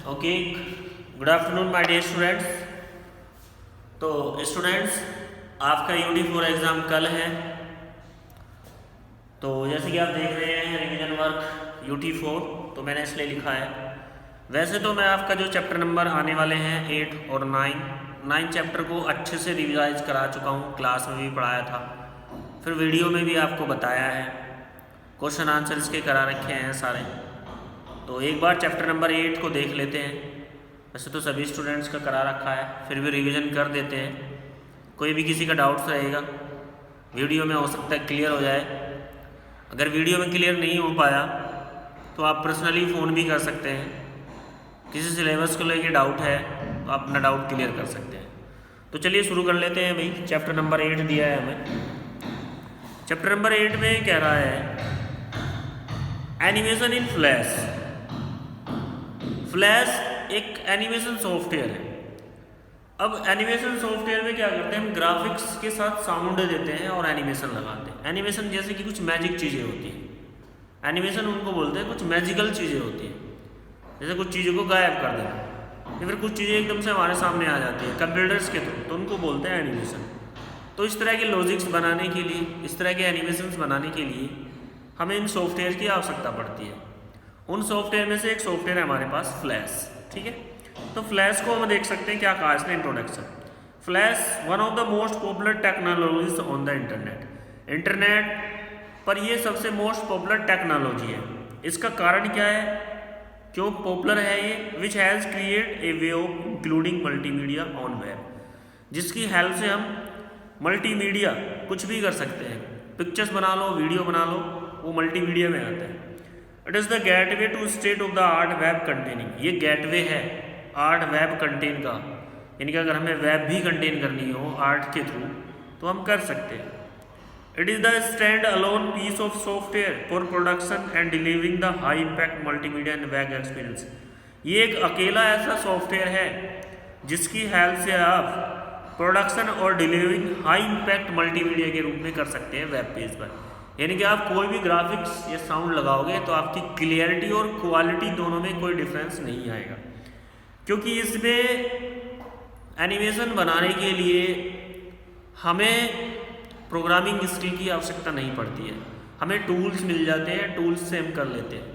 Okay, good afternoon my dear students. तो students, आपका UT 4 exam कल है। तो जैसे कि आप देख रहे हैं रिवीजन वर्क यूटी 4, तो मैंने इसलिए लिखा है। वैसे तो मैं आपका जो चैप्टर नंबर आने वाले हैं 8 और 9 चैप्टर को अच्छे से रिवाइज करा चुका हूँ, क्लास में भी पढ़ाया था, फिर वीडियो में भी आपको बताया है, क्वेश्चन आंसर इसके करा रखे हैं सारे। तो एक बार चैप्टर नंबर 8 को देख लेते हैं। वैसे तो सभी स्टूडेंट्स का करा रखा है, फिर भी रिवीजन कर देते हैं। कोई भी किसी का डाउट्स रहेगा वीडियो में, हो सकता है क्लियर हो जाए। अगर वीडियो में क्लियर नहीं हो पाया तो आप पर्सनली फ़ोन भी कर सकते हैं। किसी सिलेबस को लेके डाउट है तो आप अपना डाउट क्लियर कर सकते हैं। तो चलिए शुरू कर लेते हैं भाई। चैप्टर नंबर 8 दिया है हमें। चैप्टर नंबर 8 में कह रहा है एनिमेशन इन फ्लैश। फ्लैश एक एनिमेशन सॉफ्टवेयर है। अब एनिमेशन सॉफ्टवेयर में क्या करते हैं, हम ग्राफिक्स के साथ साउंड देते हैं और एनिमेशन लगाते हैं। एनिमेशन जैसे कि कुछ मैजिक चीज़ें होती हैं। एनिमेशन उनको बोलते हैं, कुछ मैजिकल चीज़ें होती हैं, जैसे कुछ चीज़ों को गायब कर देना, या फिर कुछ चीज़ें एकदम से हमारे सामने आ जाती हैं कंप्यूटर्स के थ्रू, तो उनको बोलते हैं एनिमेशन। तो इस तरह के लॉजिक्स बनाने के लिए, इस तरह के एनिमेशंस बनाने के लिए हमें इन सॉफ्टवेयर की आवश्यकता पड़ती है। उन सॉफ्टवेयर में से एक सॉफ्टवेयर है हमारे पास फ्लैश। ठीक है, तो फ्लैश को हम देख सकते हैं क्या कहा इसने introduction. Flash one of the most popular technologies on the internet. Internet पर ये सबसे मोस्ट पॉपुलर टेक्नोलॉजी है। इसका कारण क्या है, क्यों पॉपुलर है ये? Which has create a way of including multimedia on web, जिसकी हेल्प से हम मल्टीमीडिया कुछ भी कर सकते हैं। पिक्चर्स बना लो, वीडियो बना लो, वो मल्टीमीडिया में आता है। It is the gateway to state of the art web containing. ये गेटवे है आर्ट वेब कंटेन का, यानी कि अगर हमें वेब भी कंटेन करनी हो आर्ट के थ्रू तो हम कर सकते हैं। It is the stand alone piece of software for production and delivering the high impact multimedia and web experience. ये एक अकेला ऐसा सॉफ्टवेयर है जिसकी हेल्प से आप प्रोडक्शन और डिलीवरिंग हाई इम्पैक्ट मल्टीमीडिया के रूप में कर सकते हैं वेब पेज पर। यानी कि आप कोई भी ग्राफिक्स या साउंड लगाओगे तो आपकी क्लियरिटी और क्वालिटी दोनों में कोई डिफरेंस नहीं आएगा, क्योंकि इसमें एनिमेशन बनाने के लिए हमें प्रोग्रामिंग स्किल की आवश्यकता नहीं पड़ती है। हमें टूल्स मिल जाते हैं, टूल्स से हम कर लेते हैं।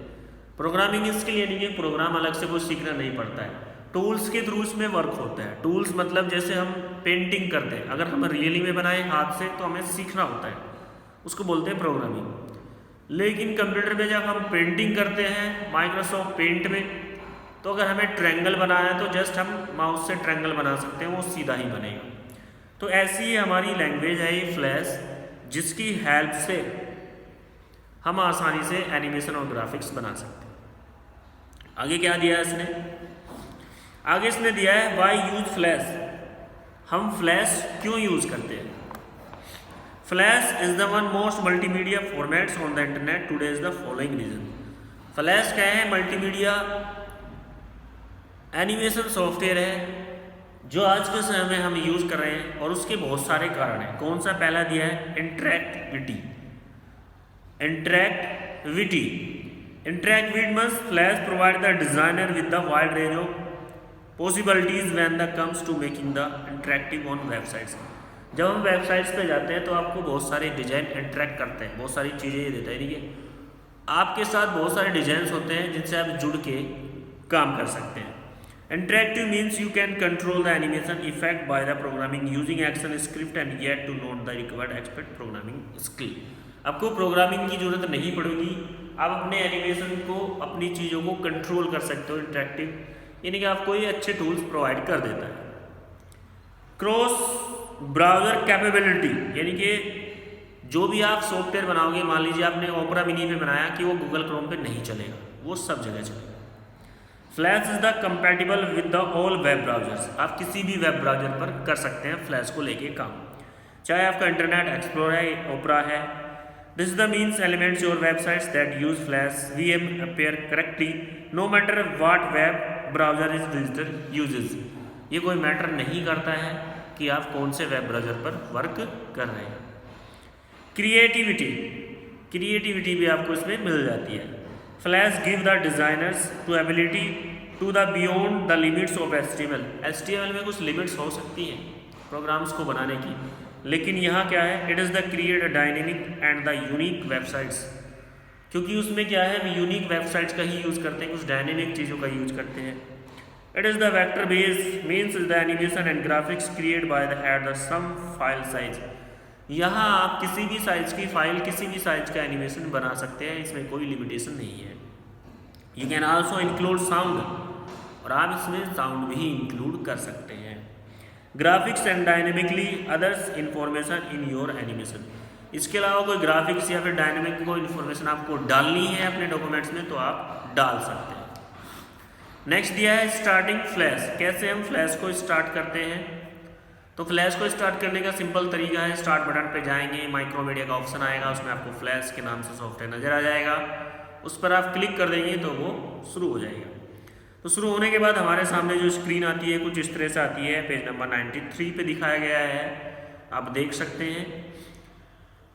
प्रोग्रामिंग स्किल यानी कि प्रोग्राम अलग से कुछ सीखना नहीं पड़ता है, टूल्स के थ्रू इसमें वर्क होता है। टूल्स मतलब जैसे हम पेंटिंग करते हैं, अगर हम रियली में बनाए हाथ से तो हमें सीखना होता है, उसको बोलते हैं प्रोग्रामिंग। लेकिन कंप्यूटर में जब हम पेंटिंग करते हैं माइक्रोसॉफ्ट पेंट में, तो अगर हमें ट्रायंगल बनाना है तो जस्ट हम माउस से ट्रायंगल बना सकते हैं, वो सीधा ही बनेगा। तो ऐसी ही हमारी लैंग्वेज है ये फ्लैश, जिसकी हेल्प से हम आसानी से एनिमेशन और ग्राफिक्स बना सकते हैं। आगे क्या दिया है इसने? आगे इसने दिया है वाई यूज फ्लैश। हम फ्लैश क्यों यूज करते हैं? Flash is the one most multimedia formats on the internet today is the following reason. Flash क्या है? मल्टीमीडिया एनिमेशन सॉफ्टवेयर है जो आज के समय में हम यूज कर रहे हैं, और उसके बहुत सारे कारण हैं। कौन सा? पहला दिया है interactivity. Interactivity means flash provide the designer with the wide range of possibilities when the comes to making the interactive on websites. जब हम वेबसाइट्स पे जाते हैं तो आपको बहुत सारे डिजाइन इंटरैक्ट करते हैं, बहुत सारी चीज़ें ये देता है। ठीक है, आपके साथ बहुत सारे डिजाइंस होते हैं जिनसे आप जुड़ के काम कर सकते हैं। Interactive means you can control the animation effect by the programming using action script and yet to note the required expert programming skill. आपको प्रोग्रामिंग की जरूरत नहीं पड़ेगी, आप अपने एनिमेशन को, अपनी चीज़ों को कंट्रोल कर सकते हो। इंटरैक्टिव यानी कि आपको ये अच्छे टूल्स प्रोवाइड कर देता है। क्रॉस ब्राउज़र कैपेबिलिटी, यानी कि जो भी आप सॉफ्टवेयर बनाओगे, मान लीजिए आपने ओपेरा मिनी पे बनाया कि वो गूगल क्रोम पे नहीं चलेगा, वो सब जगह चलेगा। Flash is the compatible with the all web browsers. आप किसी भी वेब ब्राउजर पर कर सकते हैं फ्लैश को लेके काम, चाहे आपका इंटरनेट एक्सप्लोरर है, ओपेरा है। This is the means elements your websites that use flash VM appear correctly no matter what web browser is visitor uses. ये कोई मैटर नहीं करता है कि आप कौन से वेब ब्राउजर पर वर्क कर रहे हैं। क्रिएटिविटी भी आपको इसमें मिल जाती है। Flash give the designers to ability to the beyond the limits of HTML। HTML में कुछ लिमिट्स हो सकती हैं प्रोग्राम्स को बनाने की, लेकिन यहाँ क्या है, it is the create dynamic and the unique websites, क्योंकि उसमें क्या है, हम यूनिक वेबसाइट्स का ही यूज़ करते हैं, कुछ डायनेमिक चीज़ों का यूज करते हैं। It is the vector base means the animation and graphics create by the at the some file size. यहाँ आप किसी भी साइज की फाइल, किसी भी साइज का एनिमेशन बना सकते हैं, इसमें कोई लिमिटेशन नहीं है। You can also include sound, और आप इसमें साउंड भी इंक्लूड कर सकते हैं। Graphics and dynamically others information in your animation. इसके अलावा कोई ग्राफिक्स या फिर डायनेमिक कोई इन्फॉर्मेशन आपको डालनी है अपने डॉक्यूमेंट्स में तो आप डाल सकते हैं। नेक्स्ट दिया है स्टार्टिंग फ्लैश। कैसे हम फ्लैश को स्टार्ट करते हैं, तो फ्लैश को स्टार्ट करने का सिंपल तरीका है, स्टार्ट बटन पे जाएंगे, माइक्रोमीडिया का ऑप्शन आएगा, उसमें आपको फ्लैश के नाम से सॉफ्टवेयर नजर आ जाएगा, उस पर आप क्लिक कर देंगे तो वो शुरू हो जाएगा। तो शुरू होने के बाद हमारे सामने जो स्क्रीन आती है कुछ इस तरह से आती है, पेज नंबर 93 पे दिखाया गया है, आप देख सकते हैं।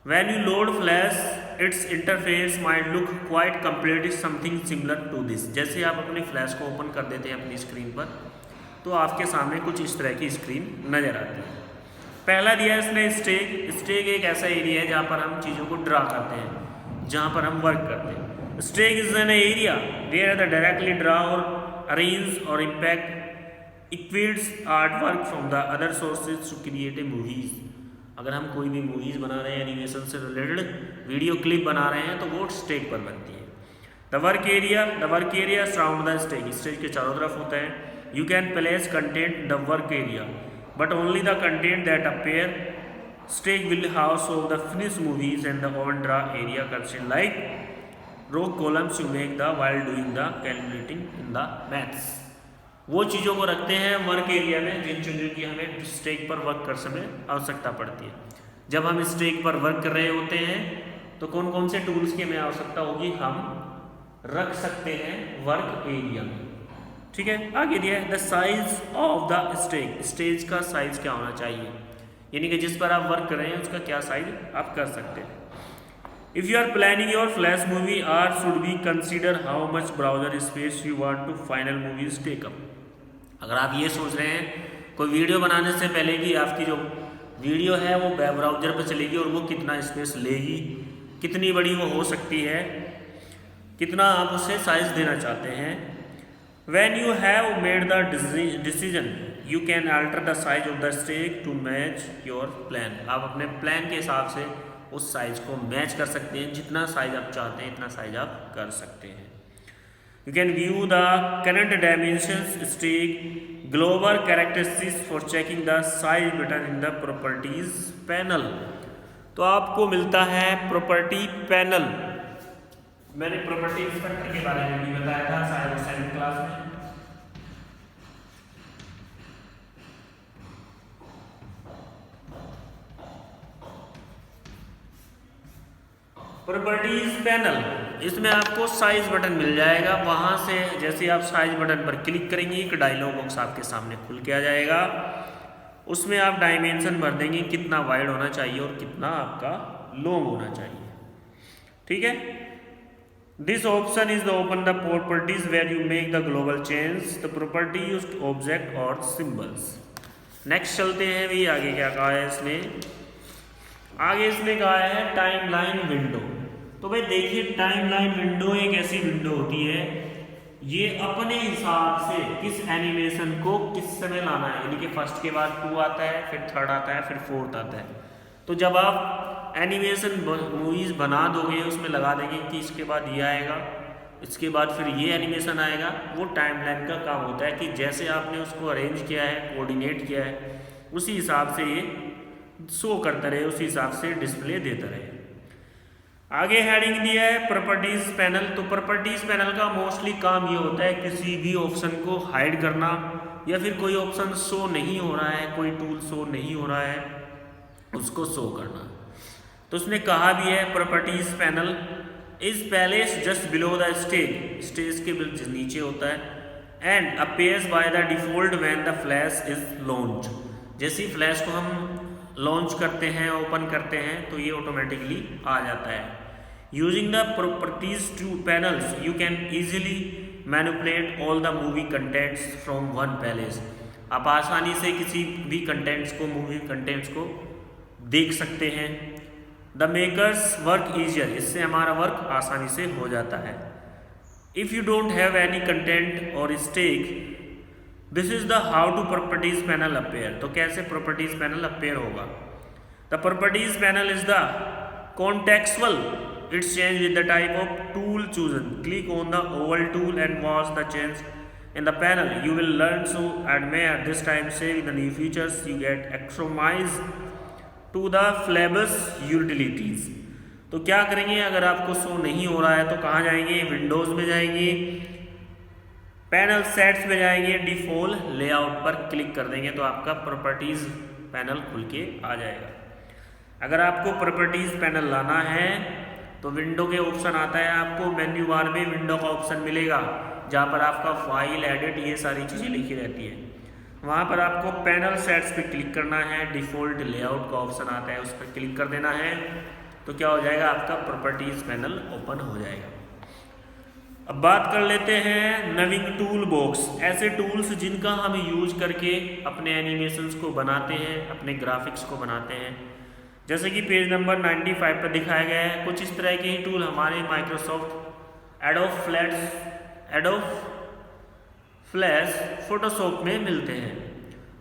When you load Flash, its interface might look quite completely something similar to this। जैसे आप अपने फ्लैश को ओपन कर देते हैं अपनी स्क्रीन पर, तो आपके सामने कुछ इस तरह की स्क्रीन नज़र आती है। पहला दिया है इसने स्टेक। स्टेक एक ऐसा एरिया है जहाँ पर हम चीज़ों को ड्रा करते हैं, जहाँ पर हम वर्क करते हैं। Stage is an area where the directly draw और अरेंज और इम्पैक्ट इक्विड्स art work from the other sources to create a movies. अगर हम कोई भी मूवीज़ बना रहे हैं, एनिमेशन से रिलेटेड वीडियो क्लिप बना रहे हैं, तो वो स्टेक पर बनती है। The work area surround the stage. Stage के चारों तरफ होता है। You can place content the work area but only the content that appear stage will house of the finish movies and the on draw area consent like row columns you make the while doing the calculating in the maths. वो चीज़ों को रखते हैं work area में जिन चीज़ों की हमें stake पर वर्क कर समय आवश्यकता पड़ती है। जब हम स्टेक पर वर्क कर रहे होते हैं तो कौन कौन से टूल्स की हमें आवश्यकता होगी, हम रख सकते हैं वर्क एरिया में। ठीक है, आगे दिया है the size of the stage. Stage का साइज क्या होना चाहिए, यानी कि जिस पर आप वर्क कर रहे हैं उसका क्या साइज आप कर सकते हैं। If you are planning your flash movie are should be consider how much browser space you want to final movies take up. अगर आप ये सोच रहे हैं कोई वीडियो बनाने से पहले कि आपकी जो वीडियो है वो वेब ब्राउज़र पर चलेगी और वो कितना स्पेस लेगी, कितनी बड़ी वो हो सकती है, कितना आप उसे साइज देना चाहते हैं। When you have made the decision you can alter the size of the stage to match your plan. आप अपने प्लान के हिसाब से उस साइज को मैच कर सकते हैं, जितना साइज आप चाहते हैं इतना साइज आप कर सकते हैं। You can view the current dimensions stake global characteristics for checking the size button in the properties panel। तो आपको मिलता है प्रॉपर्टी पैनल। मैंने प्रॉपर्टी इंस्पेक्टर के बारे में भी बताया था शायद 7th क्लास में। प्रॉपर्टीज पैनल, इसमें आपको साइज बटन मिल जाएगा। वहाँ से जैसे आप साइज बटन पर क्लिक करेंगे एक डायलॉग बॉक्स आपके सामने खुल के आ जाएगा। उसमें आप डायमेंशन भर देंगे, कितना वाइड होना चाहिए और कितना आपका लॉन्ग होना चाहिए। ठीक है, this option is the open the properties where you make the global change the property used object और सिंबल्स। नेक्स्ट चलते हैं भी, आगे क्या कहा है इसने। आगे इसने कहा है टाइमलाइन विंडो। तो भाई देखिए, टाइमलाइन विंडो एक ऐसी विंडो होती है, ये अपने हिसाब से किस एनिमेशन को किस समय लाना है, यानी कि फर्स्ट के बाद 2 आता है, फिर 3rd आता है, फिर 4th आता है। तो जब आप एनिमेशन मूवीज़ बना दोगे, उसमें लगा देंगे कि इसके बाद ये आएगा, इसके बाद फिर ये एनिमेशन आएगा, वो टाइमलाइन का काम होता है कि जैसे आपने उसको अरेंज किया है, कोऑर्डिनेट किया है, उसी हिसाब से ये शो करता रहे, उसी हिसाब से डिस्प्ले देता रहे। आगे हेडिंग दिया है प्रॉपर्टीज पैनल। तो प्रॉपर्टीज पैनल का मोस्टली काम ये होता है किसी भी ऑप्शन को हाइड करना, या फिर कोई ऑप्शन शो नहीं हो रहा है, कोई टूल शो नहीं हो रहा है, उसको शो करना। तो उसने कहा भी है properties panel is palace just below the stage, stage के बिल्कुल नीचे होता है, and appears by the default when the flash is launch. जैसे ही फ्लैश को हम लॉन्च करते हैं, ओपन करते हैं, तो ये ऑटोमेटिकली आ जाता है। Using the properties to panels you can easily manipulate all the movie contents from one place. आप आसानी से किसी भी कंटेंट्स को, मूवी कंटेंट्स को देख सकते हैं। द मेकर्स वर्क ईजियर, इससे हमारा वर्क आसानी से हो जाता है। If you don't have any content और stage, this is the how to properties panel appear. तो कैसे प्रॉपर्टीज पैनल अपेयर होगा? The properties panel is the contextual, it's change with the type of tool chosen. Click on the oval tool and watch the change in the panel. You will learn to admire this time save the new features you get access to the Flabus utilities। तो क्या करेंगे, अगर आपको show नहीं हो रहा है तो कहाँ जाएंगे? विंडोज में जाएंगे, पैनल सेट्स में जाएंगे, डिफॉल्ट लेआउट पर क्लिक कर देंगे तो आपका प्रॉपर्टीज पैनल खुल के आ जाएगा। अगर आपको प्रॉपर्टीज पैनल लाना है तो विंडो के ऑप्शन आता है, आपको मेन्यू बार में विंडो का ऑप्शन मिलेगा जहाँ पर आपका फाइल, एडिट, ये सारी चीज़ें लिखी रहती है। वहाँ पर आपको पैनल सेट्स पे क्लिक करना है, डिफ़ॉल्ट लेआउट का ऑप्शन आता है, उस पर क्लिक कर देना है तो क्या हो जाएगा? आपका प्रॉपर्टीज पैनल ओपन हो जाएगा। अब बात कर लेते हैं नविंग टूल बॉक्स, ऐसे टूल्स जिनका हम यूज करके अपने एनिमेशंस को बनाते हैं, अपने ग्राफिक्स को बनाते हैं। जैसे कि पेज नंबर 95 पर दिखाया गया है, कुछ इस तरह के ही टूल हमारे माइक्रोसॉफ्ट एडोब फ्लैश फोटोशॉप में मिलते हैं।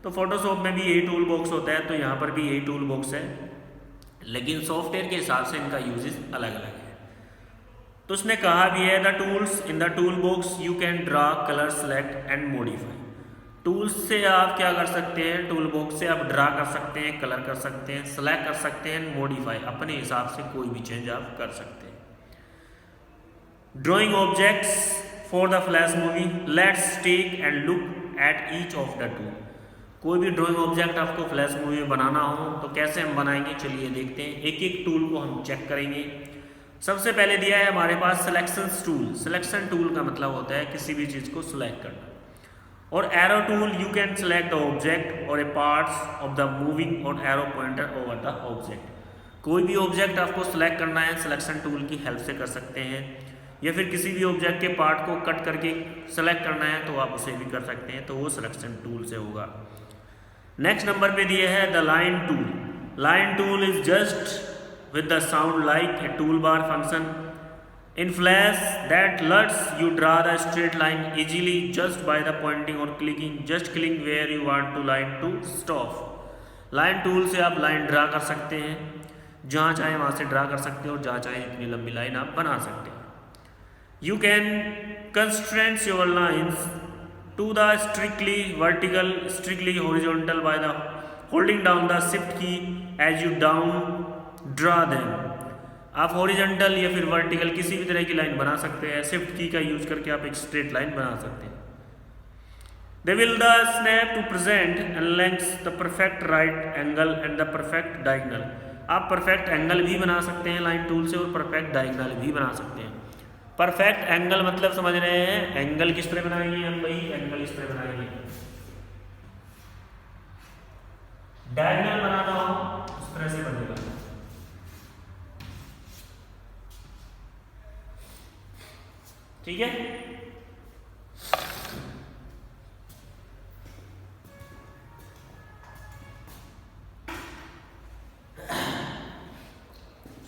तो फोटोशॉप में भी यही टूल बॉक्स होता है, तो यहाँ पर भी यही टूल बॉक्स है, लेकिन सॉफ्टवेयर के हिसाब से इनका यूजेस अलग अलग है। तो उसने कहा भी है, the tools in the tool box you can draw, colour, select and modify. Tools से आप क्या कर सकते हैं? टूल बॉक्स से आप ड्रा कर सकते हैं, कलर कर सकते हैं, सेलेक्ट कर सकते हैं, मॉडिफाई, अपने हिसाब से कोई भी चेंज आप कर सकते हैं। Drawing objects for the flash movie, let's take and look at each of the tool. कोई भी ड्राइंग ऑब्जेक्ट आपको फ्लैश मूवी में बनाना हो तो कैसे हम बनाएंगे, चलिए देखते हैं। एक एक टूल को हम चेक करेंगे। सबसे पहले दिया है हमारे पास सिलेक्शन टूल। सिलेक्शन टूल का मतलब होता है किसी भी चीज़ को सिलेक्ट करना। और arrow tool, you can select the object और ए पार्ट्स ऑफ द मूविंग और arrow pointer over the object. कोई भी ऑब्जेक्ट आपको सिलेक्ट करना है, सिलेक्शन टूल की हेल्प से कर सकते हैं, या फिर किसी भी ऑब्जेक्ट के पार्ट को कट करके सेलेक्ट करना है तो आप उसे भी कर सकते हैं, तो वो सिलेक्शन टूल से होगा। नेक्स्ट नंबर पे दिए है the line tool. Line tool is just with the sound like a tool bar function in Flash that lets you draw the straight line easily just by the pointing or clicking, just click where you want to line to stop। Line tool से आप line draw कर सकते हैं, जहाँ चाहे वहाँ से draw कर सकते हैं और जहाँ चाहे इतनी लंबी लाइन आप बना सकते हैं। You can constrain your lines to the strictly vertical, strictly horizontal by the holding down the shift key as you down draw them। आप हॉरिजॉन्टल या फिर वर्टिकल किसी भी तरह की लाइन बना सकते हैं, शिफ्ट की का यूज करके आप एक स्ट्रेट लाइन बना सकते हैं। They will the snap to present and length the perfect right angle and the perfect diagonal. आप परफेक्ट एंगल भी बना सकते हैं लाइन टूल से और परफेक्ट डायगोनल भी बना सकते हैं। परफेक्ट एंगल मतलब समझ रहे हैं, एंगल किस तरह बनाएंगे हम भाई? एंगल इस तरह बनाएंगे। डायगोनल बनाना हो उस तरह से बनेगा। ठीक है,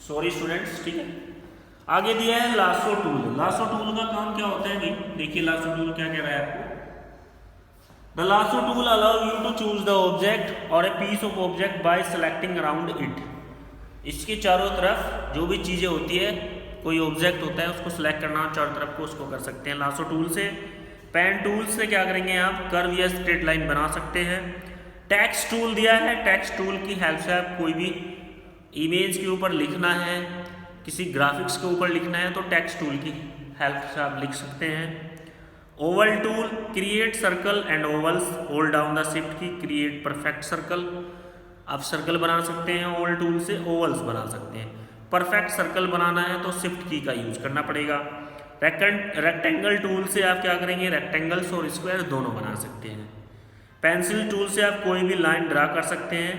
सॉरी स्टूडेंट्स। ठीक है, आगे दिया है लासो टूल। लासो टूल का काम क्या होता है भाई? देखिए लासो टूल क्या कह रहा है आपको। The lasso tool allow you to choose the object और a piece of object by selecting around it. इसके चारों तरफ जो भी चीजें होती है, कोई ऑब्जेक्ट होता है, उसको सिलेक्ट करना हो चारों तरफ को, उसको कर सकते हैं लासो टूल से। पेन टूल से क्या करेंगे आप? कर्व या स्ट्रेट लाइन बना सकते हैं। टेक्स्ट टूल दिया है, टेक्स्ट टूल की हेल्प से आप कोई भी इमेज के ऊपर लिखना है, किसी ग्राफिक्स के ऊपर लिखना है तो टेक्स्ट टूल की हेल्प से आप लिख सकते हैं। Oval tool, create circle and vowels, hold down the shift की, क्रिएट परफेक्ट सर्कल। आप सर्कल बना सकते हैं, ओवल टूल से ओवल्स बना सकते हैं। परफेक्ट सर्कल बनाना है तो शिफ्ट की का यूज करना पड़ेगा। रेक्टेंगल टूल से आप क्या करेंगे? रेक्टेंगल्स और स्क्वायर दोनों बना सकते हैं। पेंसिल टूल से आप कोई भी लाइन ड्रा कर सकते हैं।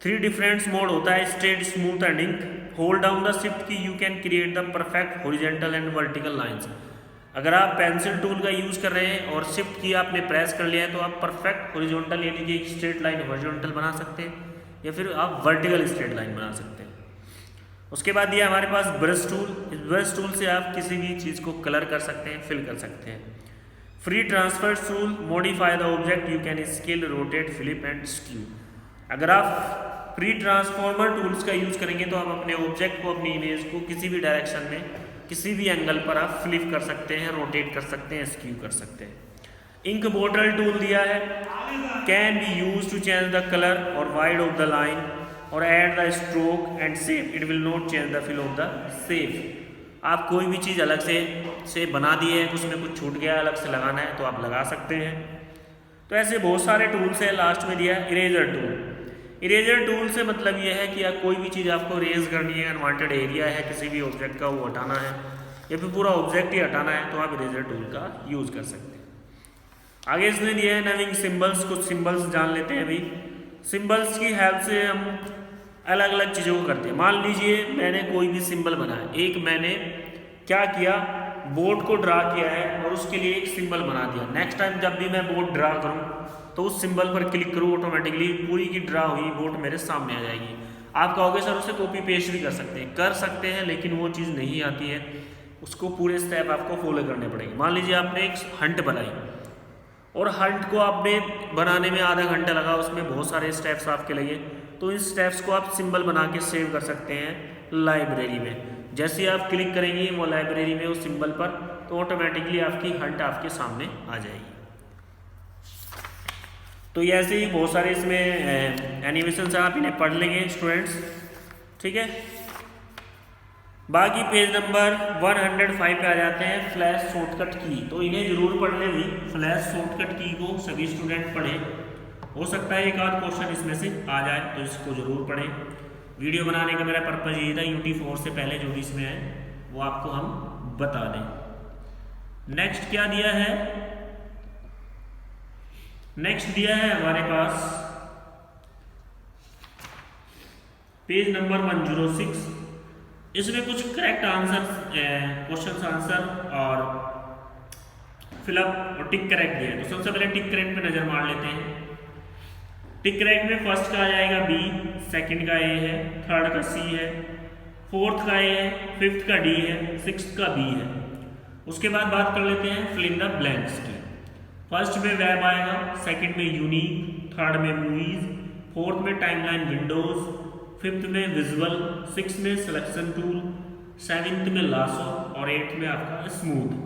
3 डिफरेंट मोड होता है, straight, smooth and ink. Hold down the shift key, you can create the perfect horizontal and vertical lines. अगर आप पेंसिल टूल का यूज़ कर रहे हैं और शिफ्ट की आपने प्रेस कर लिया है तो आप परफेक्ट हॉरिजॉन्टल यानी कि एक स्ट्रेट लाइन हॉरिजॉन्टल बना सकते हैं या फिर आप वर्टिकल स्ट्रेट लाइन बना सकते हैं। उसके बाद दिया हमारे पास ब्रश टूल। इस ब्रश टूल से आप किसी भी चीज़ को कलर कर सकते हैं, फिल कर सकते हैं। Free transfer tool, modify the object, you can scale, rotate, flip and skew. अगर आप फ्री ट्रांसफॉर्मर टूल्स का यूज़ करेंगे तो आप अपने ऑब्जेक्ट को, अपनी इमेज को किसी भी डायरेक्शन में, किसी भी एंगल पर आप फ्लिप कर सकते हैं, रोटेट कर सकते हैं, स्क्यू कर सकते हैं। इंक बॉटल टूल दिया है, can be use to change the colour और वाइड ऑफ द लाइन और add the stroke and shape, it will not change the fill of the shape. आप कोई भी चीज़ अलग से बना दी है, उसमें कुछ छूट गया, अलग से लगाना है तो आप लगा सकते हैं। तो ऐसे बहुत सारे टूल्स हैं। लास्ट में दिया है इरेजर टूल। इरेजर टूल से मतलब ये है कि आप कोई भी चीज़ आपको इरेज करनी है, अनवांटेड एरिया है किसी भी ऑब्जेक्ट का, वो हटाना है या फिर पूरा ऑब्जेक्ट ही हटाना है तो आप इरेजर टूल का यूज़ कर सकते हैं। आगे इसने दिया है नविंग सिंबल्स। कुछ सिंबल्स जान लेते हैं अभी। सिंबल्स की हेल्प से हम अलग अलग चीज़ों को करते हैं। मान लीजिए मैंने कोई भी सिंबल बनाया, एक मैंने क्या किया, बोर्ड को ड्रा किया है और उसके लिए एक सिंबल बना दिया। नेक्स्ट टाइम जब भी मैं बोर्ड ड्रा करूँ तो उस सिंबल पर क्लिक करूँ, ऑटोमेटिकली पूरी की ड्रा हुई बोर्ड मेरे सामने आ जाएगी। आप कहोगे सर उसे कॉपी पेस्ट भी कर सकते हैं लेकिन वो चीज़ नहीं आती है, उसको पूरे स्टेप आपको फॉलो करने पड़ेंगे। मान लीजिए आपने एक हंट बनाई और हंट को आपने बनाने में आधा घंटा लगा, उसमें बहुत सारे स्टेप्स आपके लगे, तो इन स्टेप्स को आप सिंबल बना के सेव कर सकते हैं लाइब्रेरी में। जैसे ही आप क्लिक करेंगे वो लाइब्रेरी में उस सिंबल पर, तो ऑटोमेटिकली आपकी हंट आपके सामने आ जाएगी। तो ये ऐसे ही बहुत सारे इसमें एनिमेशन आप इन्हें पढ़ लेंगे स्टूडेंट्स, ठीक है। बाकी पेज नंबर 105 पे आ जाते हैं फ्लैश शॉर्टकट की। तो इन्हें जरूर पढ़ लें भी, फ्लैश शॉर्टकट की को सभी स्टूडेंट पढ़ें। हो सकता है एक आध क्वेश्चन इसमें से आ जाए तो इसको जरूर पढ़ें। वीडियो बनाने का मेरा पर्पज़ यही था, UT4 से पहले जो भी इसमें है वो आपको हम बता दें। नेक्स्ट क्या दिया है, नेक्स्ट दिया है हमारे पास पेज नंबर 106। इसमें कुछ करेक्ट आंसर, क्वेश्चन आंसर और फिलअप और टिक करेक्ट दिया है। तो सबसे पहले टिक करेक्ट पे नजर मार लेते हैं। टिक करेक्ट में फर्स्ट का आ जाएगा B, सेकंड का A है, थर्ड का C है, फोर्थ का A है, फिफ्थ का D है, सिक्स्थ का B है। उसके बाद बात कर लेते हैं फिल इन द ब्लैंक्स की। फर्स्ट में वेब आएगा, सेकंड में यूनिक, थर्ड में मूवीज, फोर्थ में टाइमलाइन विंडोज, फिफ्थ में विजुअल, सिक्स में सिलेक्शन टूल, सेवेंथ में लासो और एट्थ में आपका स्मूथ।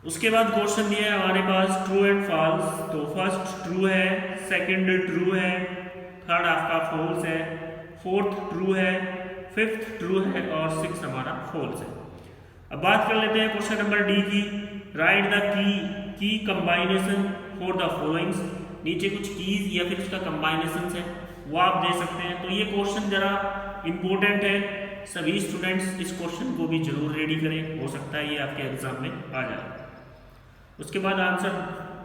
उसके बाद क्वेश्चन दिया है हमारे पास ट्रू एंड फॉल्स। तो फर्स्ट ट्रू है, सेकंड ट्रू है, थर्ड आपका फॉल्स है, फोर्थ ट्रू है, फिफ्थ ट्रू है और सिक्स हमारा फॉल्स है। अब बात कर लेते हैं क्वेश्चन नंबर डी की। Right the key कंबाइनेशन for the followings. नीचे कुछ कीज या फिर उसका कंबाइनेशन है वो आप दे सकते हैं। तो ये क्वेश्चन जरा इंपॉर्टेंट है, सभी स्टूडेंट्स इस क्वेश्चन को भी जरूर रेडी करें, हो सकता है ये आपके एग्जाम में आ जाए। उसके बाद आंसर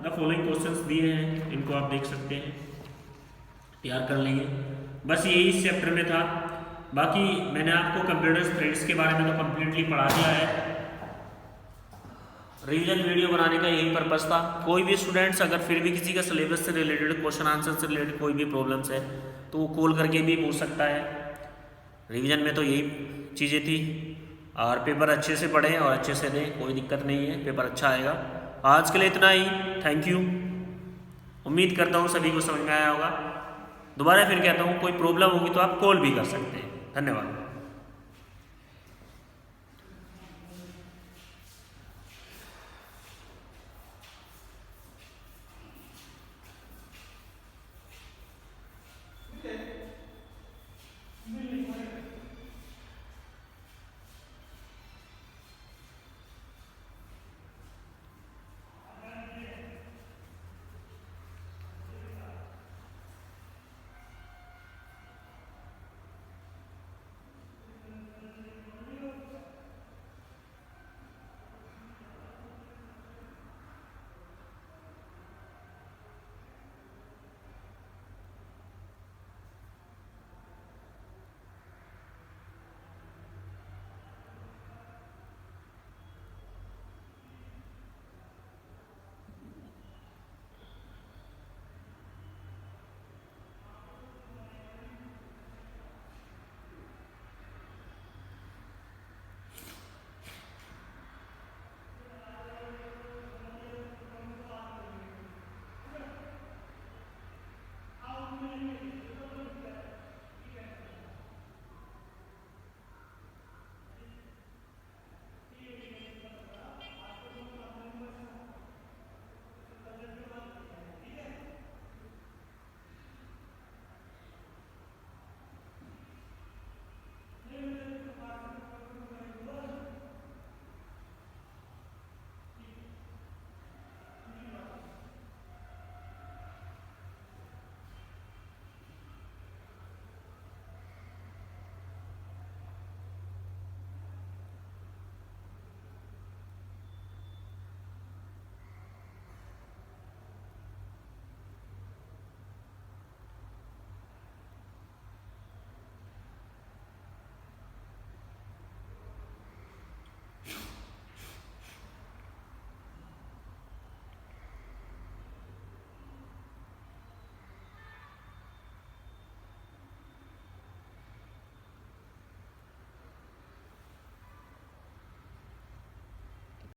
द फॉलोइंग क्वेश्चंस दिए हैं, इनको आप देख सकते हैं, तैयार कर लेंगे। बस यही इस चैप्टर में था। बाकी मैंने आपको कंप्यूटर थ्रेड्स के बारे में तो कम्प्लीटली पढ़ा दिया है। रिवीजन वीडियो बनाने का यही पर्पस था। कोई भी स्टूडेंट्स अगर फिर भी किसी का सिलेबस से रिलेटेड, क्वेश्चन आंसर से रिलेटेड कोई भी प्रॉब्लम्स है तो वो कॉल करके भी पूछ सकता है। रिवीजन में तो यही चीज़ें थी, और पेपर अच्छे से पढ़ें और अच्छे से दें, कोई दिक्कत नहीं है, पेपर अच्छा आएगा। आज के लिए इतना ही, थैंक यू। उम्मीद करता हूँ सभी को समझ में आया होगा। दोबारा फिर कहता हूँ कोई प्रॉब्लम होगी तो आप कॉल भी कर सकते हैं। धन्यवाद।